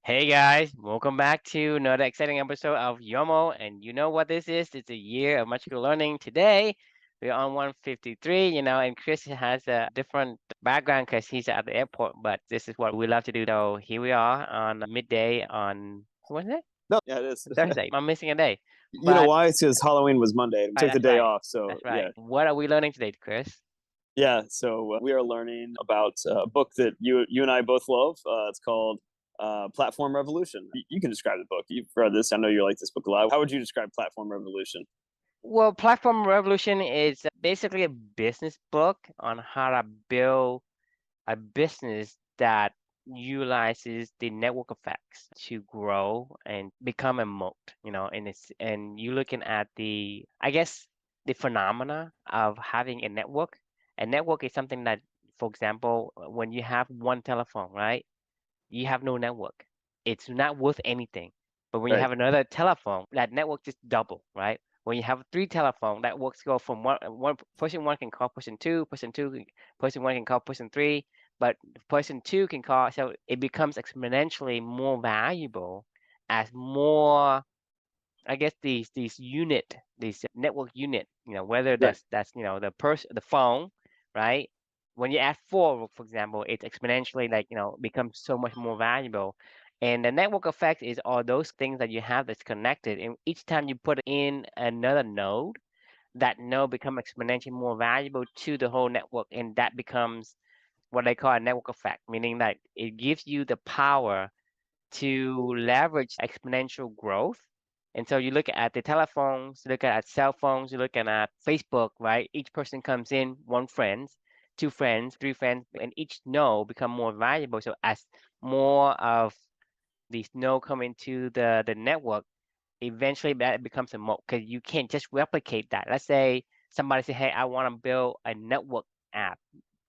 Hey guys, welcome back to another exciting episode of Yomo. And you know what this is? It's a year of magical learning. Today, we're on 153, and Chris has a different background because he's at the airport, but this is what we love to do. So here we are on midday on, what is it? No, yeah, it is. Thursday. I'm missing a day. You know But, why? It's because Halloween was Monday. We right, took the that's day right. off. So, That's yeah. right. What are we learning today, Chris? Yeah. So, we are learning about a book that you and I both love. It's called Platform Revolution. You can describe the book. You've read this. I know you like this book a lot. How would you describe Platform Revolution? Well, Platform Revolution is basically a business book on how to build a business that utilizes the network effects to grow and become a moat, and you're looking at I guess, the phenomena of having a network. A network is something that, for example, when you have one telephone, right? You have no network. It's not worth anything. But when you Right. have another telephone, that network just double, right? When you have three telephone, that works go from one person one can call person one can call person three, but person two can call, so it becomes exponentially more valuable as more, I guess, these network unit, whether Right. that's the phone, right? When you add four, for example, it's exponentially, like, becomes so much more valuable. And the network effect is all those things that you have that's connected. And each time you put in another node, that node becomes exponentially more valuable to the whole network, and that becomes what they call a network effect, meaning that it gives you the power to leverage exponential growth. And so you look at the telephones, you look at cell phones, you're looking at Facebook, right? Each person comes in, one friend, two friends, three friends, and each node become more valuable. So as more of these nodes come into the network, eventually that becomes a moat because you can't just replicate that. Let's say somebody say, hey, I want to build a network app.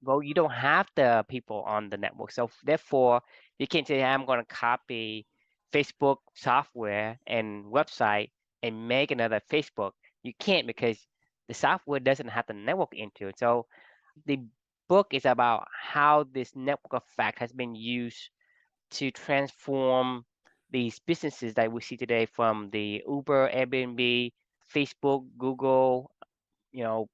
Well, you don't have the people on the network. So therefore, you can't say, I'm going to copy Facebook software and website and make another Facebook. You can't, because the software doesn't have the network into it. So the book is about how this network effect has been used to transform these businesses that we see today, from the Uber, Airbnb, Facebook, Google. You know,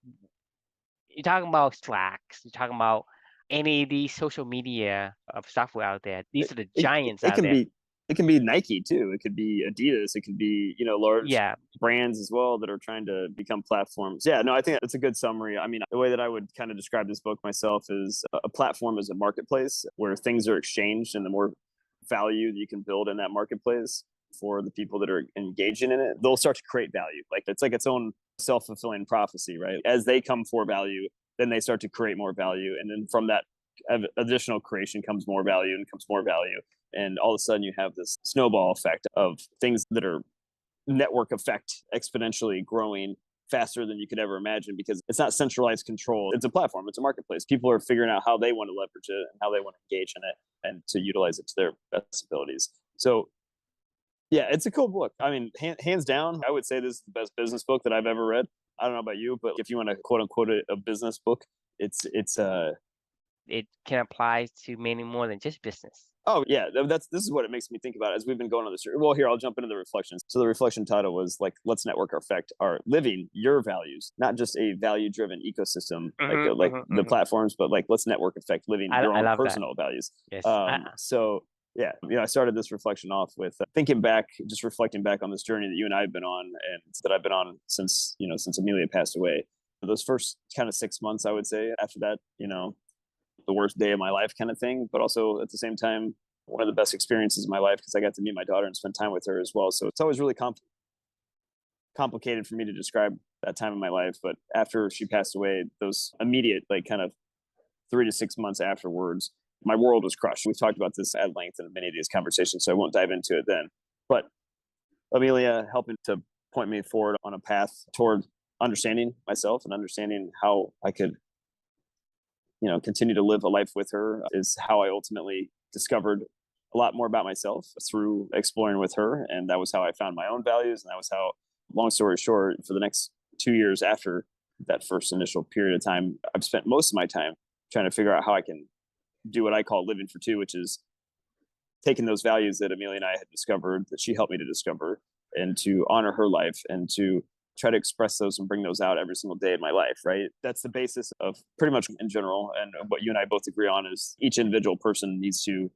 you're talking about Slacks, you're talking about any of these social media of software out there. It, These are the it, giants it out can there. be it can be Nike too. It could be Adidas. It could be large Yeah. brands as well that are trying to become platforms. Yeah, no, I think that's a good summary. I mean, the way that I would kind of describe this book myself is a platform is a marketplace where things are exchanged, and the more value that you can build in that marketplace for the people that are engaging in it, they'll start to create value. Like it's like its own self-fulfilling prophecy, right? As they come for value, then they start to create more value, and then from that additional creation comes more value and comes more value, and all of a sudden you have this snowball effect of things that are network effect exponentially growing faster than you could ever imagine, because it's not centralized control. It's a platform, it's a marketplace. People are figuring out how they want to leverage it and how they want to engage in it and to utilize it to their best abilities. So yeah, it's a cool book. I mean, hands down, I would say this is the best business book that I've ever read. I don't know about you, but if you want to quote unquote a business book, it's It can apply to many more than just business. oh yeah, this is what it makes me think about as we've been going on this. Well, here I'll jump into the reflections. So the reflection title was like, "Let's network affect our living your values, not just a value-driven ecosystem like the Hmm. platforms, but like let's network affect living your I own love that. personal values." Yes. So yeah, I started this reflection off with thinking back, just reflecting back on this journey that you and I have been on, and that I've been on since since Amelia passed away. Those first kind of 6 months, I would say. After that, the worst day of my life kind of thing, but also at the same time, one of the best experiences of my life because I got to meet my daughter and spend time with her as well. So it's always really complicated for me to describe that time in my life. But after she passed away, those immediate, like kind of 3 to 6 months afterwards, my world was crushed. We've talked about this at length in many of these conversations, so I won't dive into it then. But Amelia helping to point me forward on a path toward understanding myself and understanding how I could continue to live a life with her is how I ultimately discovered a lot more about myself through exploring with her. And that was how I found my own values. And that was how, long story short, for the next 2 years after that first initial period of time, I've spent most of my time trying to figure out how I can do what I call living for two, which is taking those values that Amelia and I had discovered, that she helped me to discover, and to honor her life and to try to express those and bring those out every single day of my life, right? That's the basis of pretty much in general. And what you and I both agree on is each individual person needs to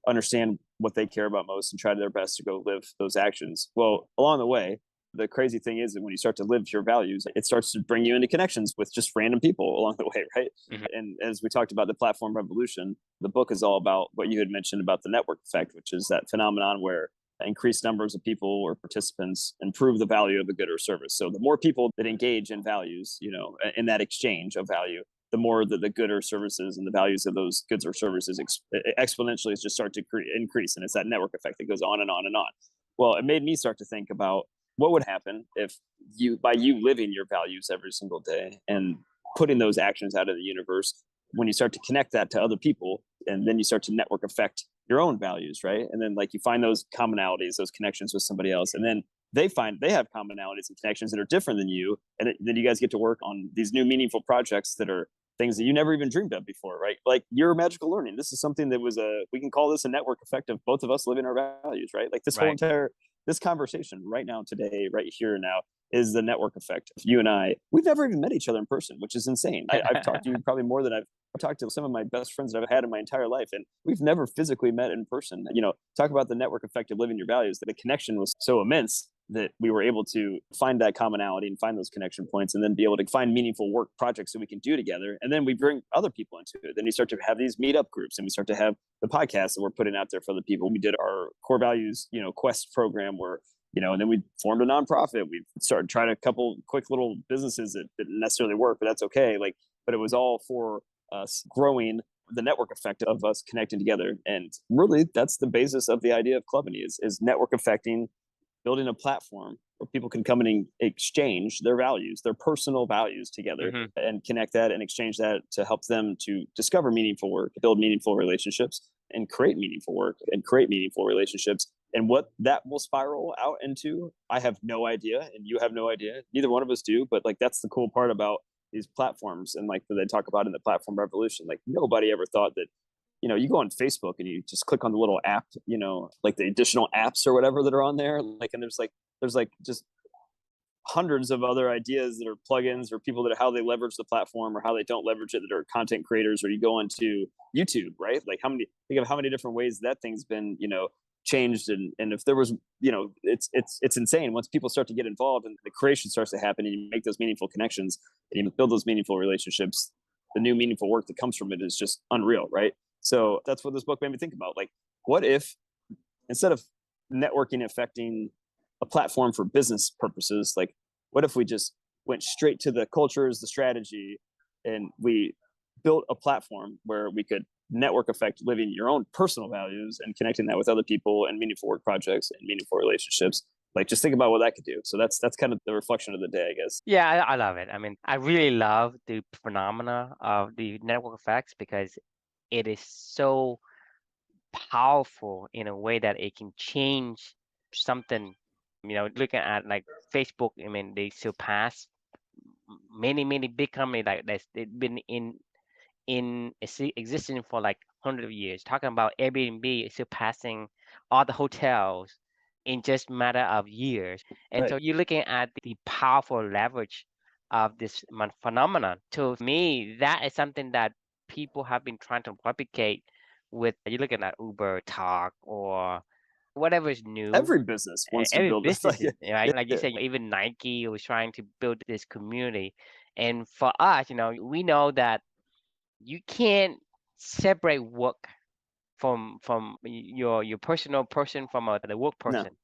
understand what they care about most and try their best to go live those actions. Well, along the way, the crazy thing is that when you start to live your values, it starts to bring you into connections with just random people along the way, right? Mhm. And as we talked about the platform revolution, the book is all about what you had mentioned about the network effect, which is that phenomenon where increased numbers of people or participants improve the value of a good or service. So the more people that engage in values, in that exchange of value, the more that the good or services and the values of those goods or services exponentially just start to increase. And it's that network effect that goes on and on and on. Well, it made me start to think about what would happen if by you living your values every single day and putting those actions out of the universe, when you start to connect that to other people, and then you start to network affect your own values, right? And then like you find those commonalities, those connections with somebody else, and then they have commonalities and connections that are different than you, and then you guys get to work on these new meaningful projects that are things that you never even dreamed of before, right? Like your magical learning. This is something that was we can call this a network effect of both of us living our values, right? Like Right. this conversation right now, today, right here and now, is the network effect. You and I, we've never even met each other in person, which is insane. I've talked to you probably more than I've talked to some of my best friends that I've had in my entire life, and we've never physically met in person. Talk about the network effect of living your values. That the connection was so immense that we were able to find that commonality and find those connection points, and then be able to find meaningful work projects that we can do together. And then we bring other people into it. Then you start to have these meetup groups, and we start to have the podcast that we're putting out there for the people. We did our core values, quest program where, and then we formed a nonprofit. We started trying a couple quick little businesses that didn't necessarily work, but that's okay. But it was all for us growing the network effect of us connecting together. And really, that's the basis of the idea of Clubany is network affecting, building a platform where people can come in and exchange their values, their personal values together, Mhm. and connect that and exchange that to help them to discover meaningful work, build meaningful relationships, and create meaningful work and create meaningful relationships. And what that will spiral out into, I have no idea, and you have no idea. Neither one of us do, but like that's the cool part about these platforms, and like that they talk about in the platform revolution. Like nobody ever thought that, you go on Facebook and you just click on the little app, like the additional apps or whatever that are on there. Like, and there's just hundreds of other ideas that are plugins or people that how they leverage the platform or how they don't leverage it, that are content creators. Or you go onto YouTube, right? Like think of how many different ways that thing's been, changed. And if there was, it's insane once people start to get involved and the creation starts to happen and you make those meaningful connections and you build those meaningful relationships. The new meaningful work that comes from it is just unreal, right? So that's what this book made me think about. Like, what if instead of networking affecting a platform for business purposes, like what if we just went straight to the cultures, the strategy, and we built a platform where we could network effect living your own personal values and connecting that with other people and meaningful work projects and meaningful relationships. Like just think about what that could do. So that's kind of the reflection of the day, I guess. Yeah, I love it. I mean, I really love the phenomena of the network effects because it is so powerful in a way that it can change something. Looking at like Facebook, I mean, they surpass many big companies like that's they've been in existence for like hundred of years. Talking about Airbnb surpassing all the hotels in just matter of years. And Right. so you're looking at the powerful leverage of this phenomenon. To me, that is something that people have been trying to replicate with you're looking at Uber Talk or whatever is new. Every business wants to Every build this. Like, business, right? Like you yeah, said, even Nike was trying to build this community. And for us, we know that you can't separate work from your personal person from the work no, person.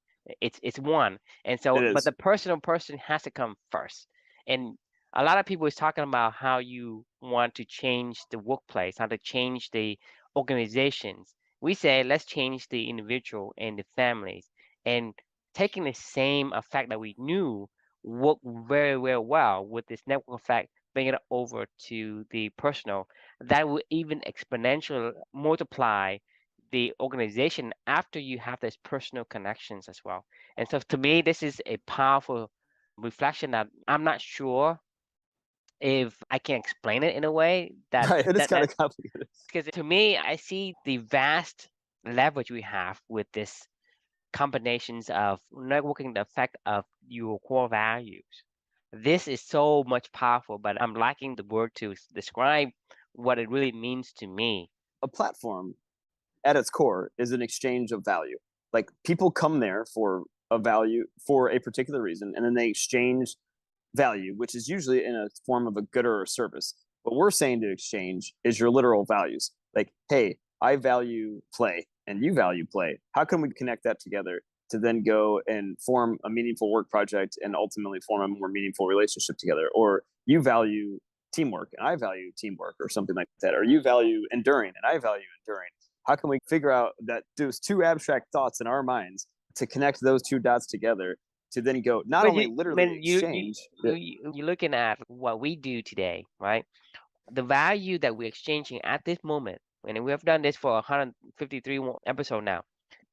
It's one. And so it but is. the personal person has to come first. And a lot of people is talking about how you want to change the workplace, how to change the organizations. We say let's change the individual and the families, and taking the same effect that we knew worked very, very well with this network effect, bring it over to the personal, that will even exponentially multiply the organization after you have these personal connections as well. And so to me, this is a powerful reflection that I'm not sure if I can explain it in a way that Right. It is that kind that of complicated. because to me, I see the vast leverage we have with this combinations of networking, the effect of your core values. This is so much powerful, but I'm lacking the word to describe what it really means to me. A platform at its core is an exchange of value. Like people come there for a value for a particular reason, and then they exchange value, which is usually in a form of a good or a service. What we're saying to exchange is your literal values. Like, hey, I value play and you value play. How can we connect that together to then go and form a meaningful work project and ultimately form a more meaningful relationship together? Or you value teamwork and I value teamwork, or something like that. Or you value enduring and I value enduring. How can we figure out that those two abstract thoughts in our minds to connect those two dots together to then go not Because only you, I literally mean, exchange the, you're looking at what we do today, right? The value that we're exchanging at this moment, and we have done this for 153 episode now.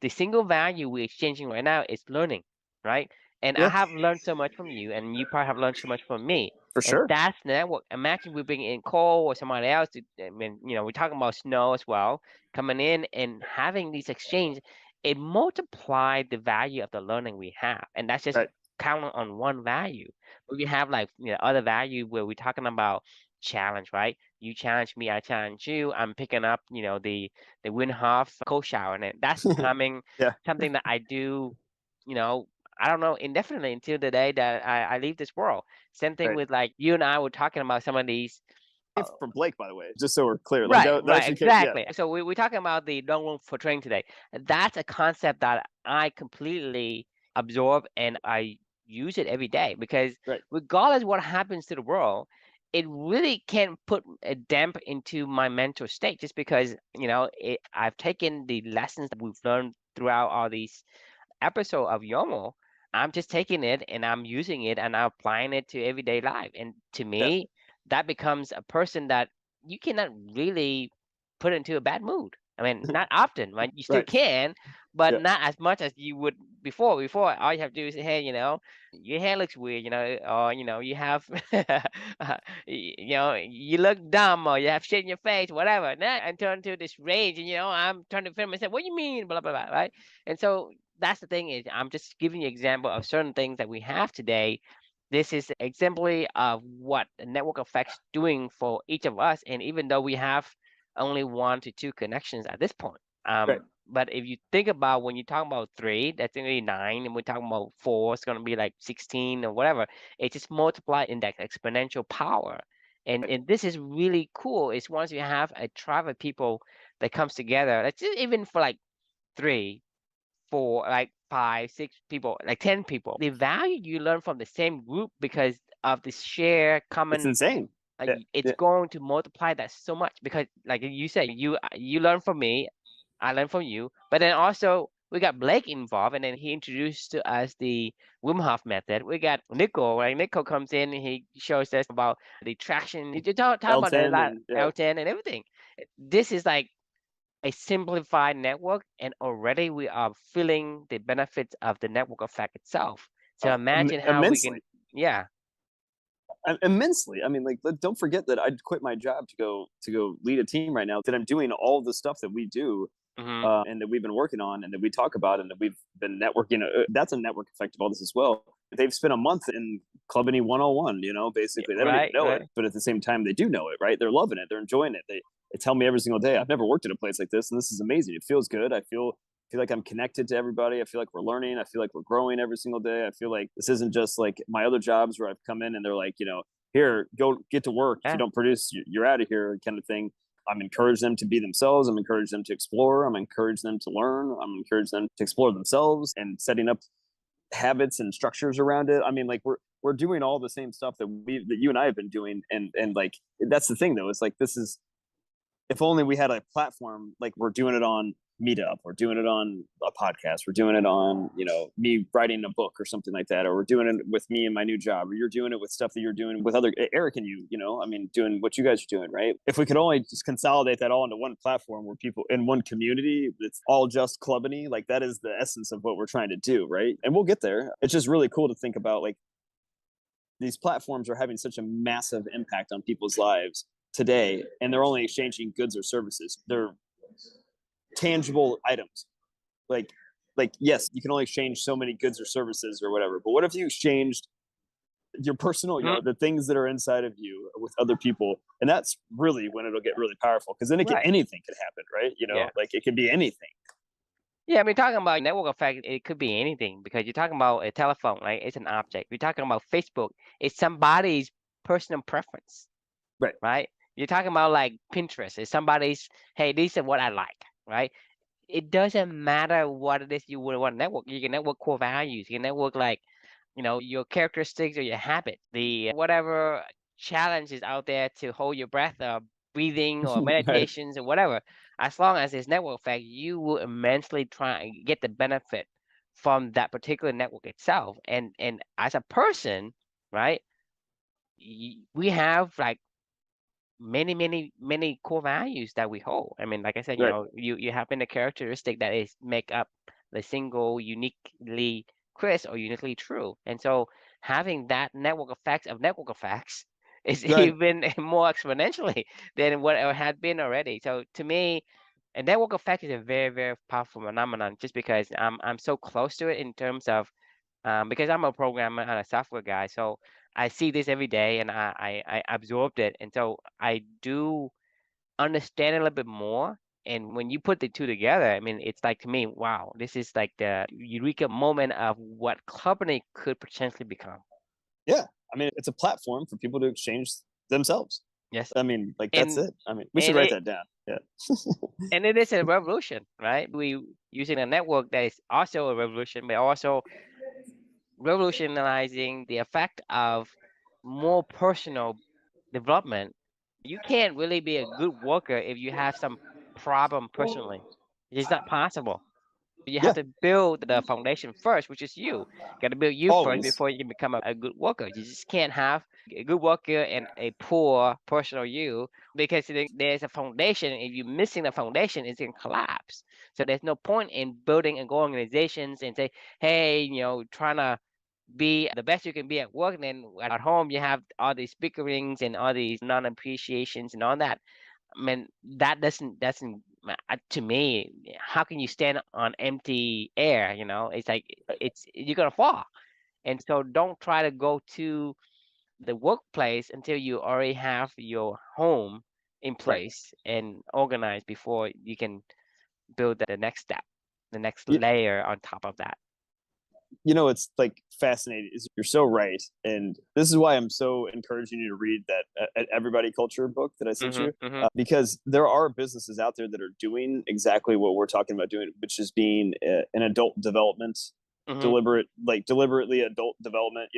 The single value we're exchanging right now is learning, right? And I yeah, have learned so much from you, and you probably have learned so much from me. for And sure. that's network. Imagine we bring in Cole or somebody else. I mean, we're talking about Snow as well, coming in and having these exchange. It multiplied the value of the learning we have, and that's just Right. counting on one value. But we have like other value where we're talking about challenge, right? You challenge me, I challenge you. I'm picking up, the Win Hof cold shower, and that's becoming Yeah. something that I do, you know, I don't know, indefinitely until the day that I leave this world. Same thing Right. with like you and I were talking about some of these. Uh, For Blake, by the way, just so we're clear, like right, that right, should, yeah, exactly. So we're talking about the long room for training today. That's a concept that I completely absorb and I use it every day because right, regardless what happens to the world, it really can put a damp into my mental state just because, I've taken the lessons that we've learned throughout all these episode of Yomo. I'm just taking it and I'm using it and I'm applying it to everyday life. And to yeah, me, that becomes a person that you cannot really put into a bad mood. I mean, not often, right? You still right, can, but yeah, not as much as you would before. Before, all you have to do is say, hey, your hair looks weird, or you have, you look dumb, or you have shit in your face, whatever. Now I turn to this rage, and I'm trying to defend myself. What do you mean, blah blah blah, right? And so that's the thing is, I'm just giving you example of certain things that we have today. This is exemplary of what the network effects doing for each of us. And even though we have only 1 to 2 connections at this point, right. but if you think about when you talk about 3, that's going to be 9, and we're talking about 4, it's going to be like 16 or whatever. It just multiplied in that exponential power. And this is really cool. Is once you have a tribe of people that comes together, let's just even for like 3, 4, like 5, 6 people, like 10 people. The value you learn from the same group because of the share It's common, insane. Yeah, it's yeah. going to multiply that so much because, like you said, you learn from me, I learn from you, but then also we got Blake involved, and then he introduced to us the Wim Hof method. We got Nico, right? Nico comes in and he shows us about the traction. You talk about the L10 and yeah, L10 and everything. This is like a simplified network, and already we are feeling the benefits of the network effect itself. So imagine how we can, immensely, yeah, immensely. I mean, like, don't forget that I'd quit my job to go lead a team right now. That I'm doing all the stuff that we do, hmm and that we've been working on, and that we talk about, and that we've been networking. That's a network effect of all this as well. They've spent a month in Clubany 101. Basically, they don't even right, know it, right. but at the same time, they do know it. Right? They're loving it. They're enjoying it. They tell me every single day, I've never worked at a place like this, and this is amazing. It feels good. I feel like I'm connected to everybody. I feel like we're learning. I feel like we're growing every single day. I feel like this isn't just like my other jobs where I've come in and they're like, here, go get to work. If you Yeah. don't produce, you're out of here, kind of thing. I'm encouraging them to be themselves. I'm encouraging them to explore. I'm encouraging them to learn. I'm encouraging them to explore themselves and setting up habits and structures around it. I mean, like we're doing all the same stuff that you and I have been doing, and like that's the thing though. It's like this is if only we had a platform like we're doing it on Meetup, we're doing it on a podcast, we're doing it on, me writing a book or something like that, or we're doing it with me and my new job, or you're doing it with stuff that you're doing with other Eric and I mean, doing what you guys are doing, right? If we could only just consolidate that all into one platform where people in one community, it's all just Clubany, like that is the essence of what we're trying to do, right? And we'll get there. It's just really cool to think about like these platforms are having such a massive impact on people's lives today, and they're only exchanging goods or services. tangible items. Like yes, you can only exchange so many goods or services or whatever. But what if you exchanged your personal, Mhm. the things that are inside of you with other people? And that's really when it'll get really powerful, because then Right. anything could happen, right? Yeah. Like it could be anything. Yeah, I mean, talking about network effect, it could be anything because you're talking about a telephone, right? It's an object. You're talking about Facebook, it's somebody's personal preference, Right. right? You're talking about like Pinterest, it's somebody's, hey, these are what I like, right? It doesn't matter what it is you would want to network. You can network core values. You can network like, your characteristics or your habit, the whatever challenge is out there to hold your breath or breathing or Right. meditations or whatever. As long as it's network effect, you will immensely try and get the benefit from that particular network itself. And as a person, right? We have like many core values that we hold. I mean, like I said, Right. you happen a characteristic that is make up the single uniquely Chris or uniquely true. And so having that network effects of network effects is Right. even more exponentially than what it had been already. So to me, a network effect is a very, very powerful phenomenon just because I'm so close to it in terms of because I'm a programmer and a software guy, so I see this every day and I absorbed it. And so I do understand it a little bit more. And when you put the two together, I mean, it's like to me, wow, this is like the eureka moment of what company could potentially become. Yeah. I mean, it's a platform for people to exchange themselves. Yes. I mean, like that's And it. I mean, we should and write it that down. Yeah. and it is a revolution, right? We using a network that is also a revolution, but also revolutionizing the effect of more personal development. You can't really be a good worker if you have some problem personally. It's not possible. You have Yeah. to build the foundation first, which is you. Got to build you first Always. before you can become a good worker. You just can't have a good worker and a poor personal you because there's a foundation. If you're missing the foundation, it's going to collapse. So there's no point in building and go organizations and say, hey, trying to be the best you can be at work, and then at home you have all these bickerings and all these non-appreciations and all that. I mean, that doesn't to me. How can you stand on empty air? It's like you're gonna fall. And so don't try to go to the workplace until you already have your home in Right. place and organized before you can build the next step, the next You, layer on top of that. it's like fascinating. Is You're so right, and this is why I'm so encouraging you to read that Everybody Culture book that I sent Hmm. you, Hmm. because there are businesses out there that are doing exactly what we're talking about doing, which is being an adult development, Hmm. deliberately adult development,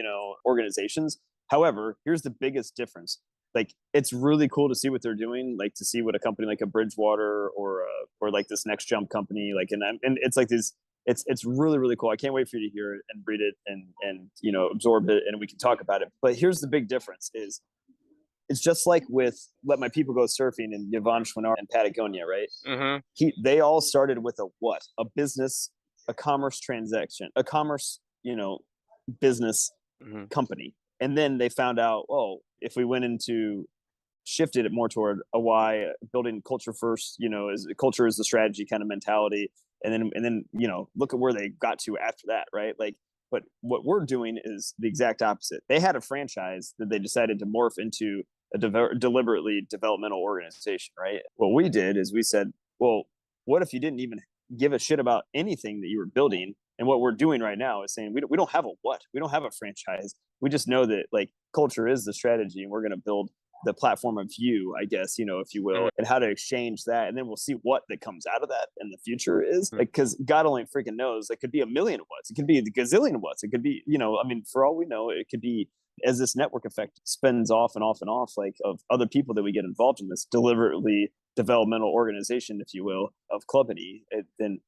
organizations. However, here's the biggest difference. Like, it's really cool to see what they're doing, like to see what a company like a Bridgewater or like this Next Jump company, like, and it's like this, it's really, really cool. I can't wait for you to hear it and read it and absorb it, and we can talk about it. But here's the big difference: is it's just like with Let My People Go Surfing and Yvon Chouinard and Patagonia, right? Hmm. They all started with a business, a commerce transaction, a commerce, business Hmm. company, and then they found out, oh, if we went into shifted it more toward a why, building culture first, is culture is the strategy kind of mentality, and then look at where they got to after that, right? Like, but what we're doing is the exact opposite. They had a franchise that they decided to morph into a deliberately developmental organization, right? What we did is we said, well, what if you didn't even give a shit about anything that you were building? And what we're doing right now is saying we don't have a what, we don't have a franchise. We just know that, like, culture is the strategy, and we're going to build the platform of you, I guess, if you will, and how to exchange that. And then we'll see what that comes out of that in the future is, like, because God only freaking knows. It could be a million what's, it could be a gazillion what's, it could be, I mean, for all we know, it could be, as this network effect spins off and off and off, like, of other people that we get involved in this deliberately developmental organization, if you will, of Clubity, then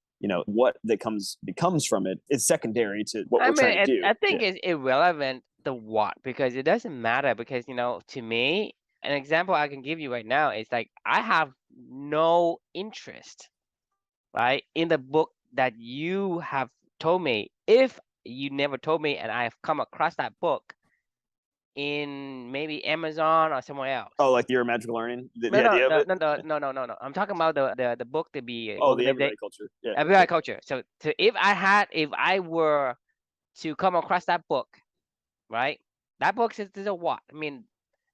what that becomes from it is secondary to what I we're mean, trying to do. I Yeah. think it's irrelevant the what because it doesn't matter because to me, an example I can give you right now is like I have no interest, right, in the book that you have told me. If you never told me and I have come across that book, in maybe Amazon or somewhere else. Oh, like your magical learning, No, the no, idea of no, it. no, no, no, no, no, no. I'm talking about the book to be Oh, the organization, everybody culture. Yeah. everybody culture. So if I were to come across that book, right? That book is a what? I mean,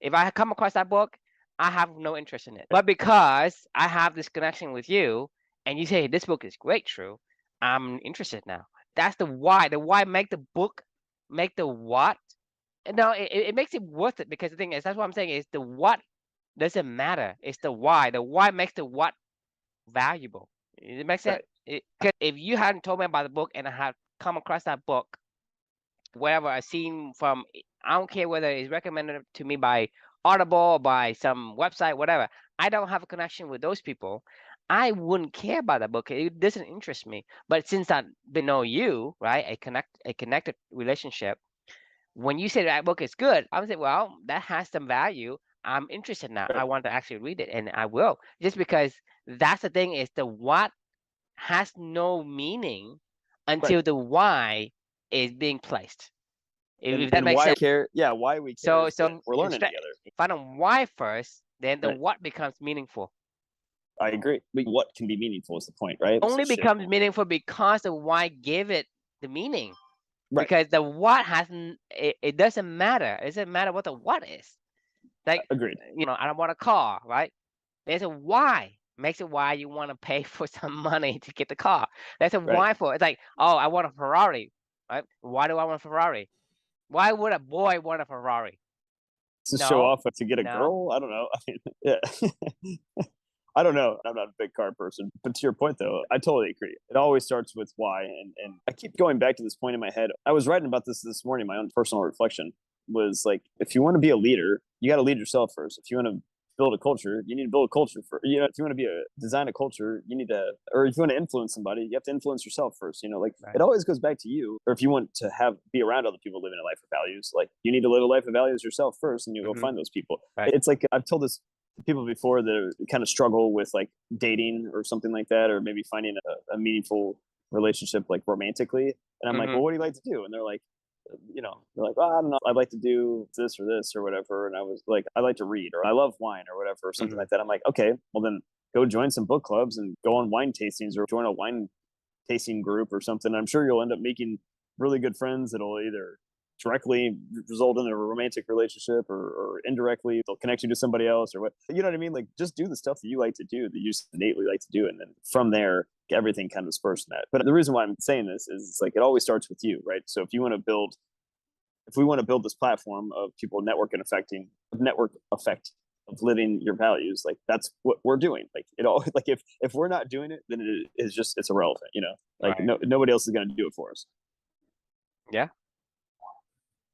if I come across that book, I have no interest in it. But because I have this connection with you, and you say this book is great, true, I'm interested now. That's the why. The why make the book, make the what. And no, it makes it worth it because the thing is, that's what I'm saying is the what doesn't matter. It's the why. The why makes the what valuable. It makes sense. Right. Because if you hadn't told me about the book and I had come across that book, whatever I seen from, I don't care whether it's recommended to me by Audible or by some website, whatever. I don't have a connection with those people. I wouldn't care about that book. It doesn't interest me. But since I know you, right, a connected relationship. When you say that book is good, I would say, well, that has some value. I'm interested now. Right. I want to actually read it, and I will. Just because that's the thing is the what has no meaning Right. until the why is being placed. If that And makes why sense. we care? Yeah, why we care So is that we're learning instead, together. find out why first, then the Right. what becomes meaningful. I agree. What can be meaningful is the point, right? So Only shit. becomes meaningful because the why gave it the meaning. Right. Because the what hasn't, it doesn't matter. It doesn't matter what the what is. Like, Agreed. I don't want a car, right? There's a why. Makes it why you want to pay for some money to get the car. There's a Right. why for it. It's like, oh, I want a Ferrari, right? Why do I want a Ferrari? Why would a boy want a Ferrari? To show No, off to get a no. girl. I don't know. I mean, yeah. I don't know. I'm not a big car person, but to your point though, I totally agree. It always starts with why, and I keep going back to this point in my head. I was writing about this morning. My own personal reflection was like, if you want to be a leader, you got to lead yourself first. If you want to build a culture, you need to build a culture for. If you want to design a culture, you need to, or if you want to influence somebody, you have to influence yourself first. Like Right. it always goes back to you. Or if you want to be around other people living a life of values, like you need to live a life of values yourself first, and you go Mm-hmm. find those people. Right. It's like I've told this people before that kind of struggle with like dating or something like that, or maybe finding a meaningful relationship like romantically. And I'm like, Mm-hmm. well, what do you like to do? And they're like, they're like, oh, I don't know, I'd like to do this or this or whatever. And I was like, I like to read, or I love wine or whatever, or something Mm-hmm. like that. I'm like, okay, well then go join some book clubs and go on wine tastings or join a wine tasting group or something. I'm sure you'll end up making really good friends that'll either directly result in a romantic relationship, or indirectly they'll connect you to somebody else, or what, you know what I mean? Like just do the stuff that you like to do, that you just innately like to do, and then from there everything kind of disperses in that. But the reason why I'm saying this is it's like it always starts with you, right? So if we want to build this platform of people network effect of living your values, like that's what we're doing. Like it all, like if we're not doing it, then it's irrelevant, like Right. nobody else is going to do it for us. Yeah.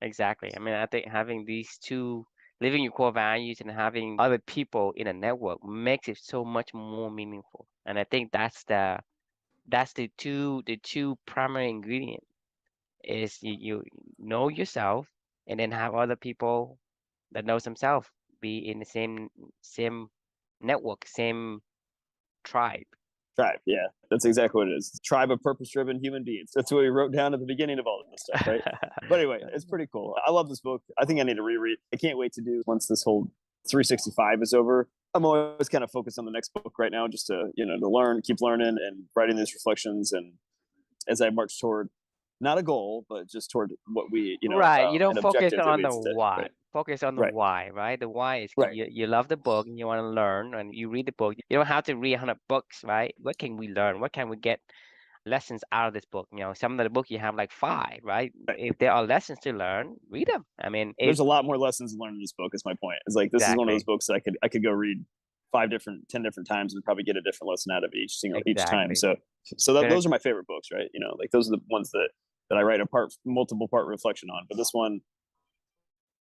Exactly. I mean, I think having these two, living your core values and having other people in a network makes it so much more meaningful. And I think that's the two primary ingredients is you know yourself and then have other people that knows themselves be in the same network, same tribe. Tribe, yeah, that's exactly what it is. Tribe of purpose-driven human beings. That's what we wrote down at the beginning of all of this stuff, right? But anyway, it's pretty cool. I love this book. I think I need to reread. I can't wait to do once this whole 365 is over. I'm always kind of focused on the next book right now, just to to learn, keep learning, and writing these reflections. And as I march toward not a goal, but just toward what we Right. You don't an focus objective that on we the set. why. Right, Focus on the right, why, right? The why is right. you love the book and you want to learn and you read the book. You don't have to read 100 books, right? What can we learn? What can we get lessons out of this book? Some of the book you have like five, right? Right. If there are lessons to learn, read them. I mean, There's a lot more lessons to learn in this book. Is my point. It's like this is one of those exactly, books that I could go read 10 different times and probably get a different lesson out of each time. exactly. So Gonna, those are my favorite books, right? Like those are the ones that I write a multiple part reflection on. But this one,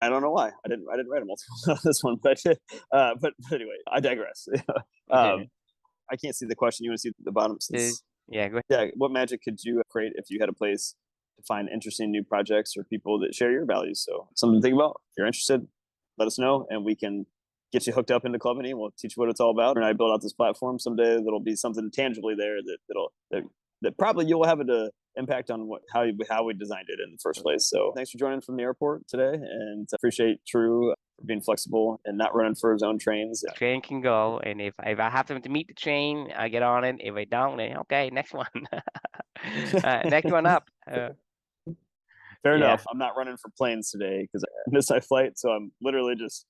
I don't know why I didn't write a multiple on this one, but anyway, I digress. yeah, I can't see the question. You want to see the bottom? yeah, go Yeah, what magic could you create if you had a place to find interesting new projects or people that share your values? So something to think about. If you're interested, let us know, and we can get you hooked up into Clubany. We'll teach you what it's all about. And I build out this platform someday that'll be something tangibly there that probably you'll have an impact on how we designed it in the first place. So thanks for joining from the airport today, and appreciate True for being flexible and not running for his own trains. Train can go, and if I have to meet the train, I get on it. If I don't, then okay, next one. Next one up. Fair Yeah. enough. I'm not running for planes today because I missed my flight, so I'm literally just,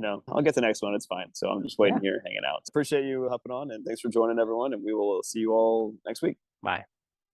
I'll get the next one. It's fine. So I'm just waiting here, hanging out. Appreciate you hopping on, and thanks for joining, everyone. And we will see you all next week. Bye.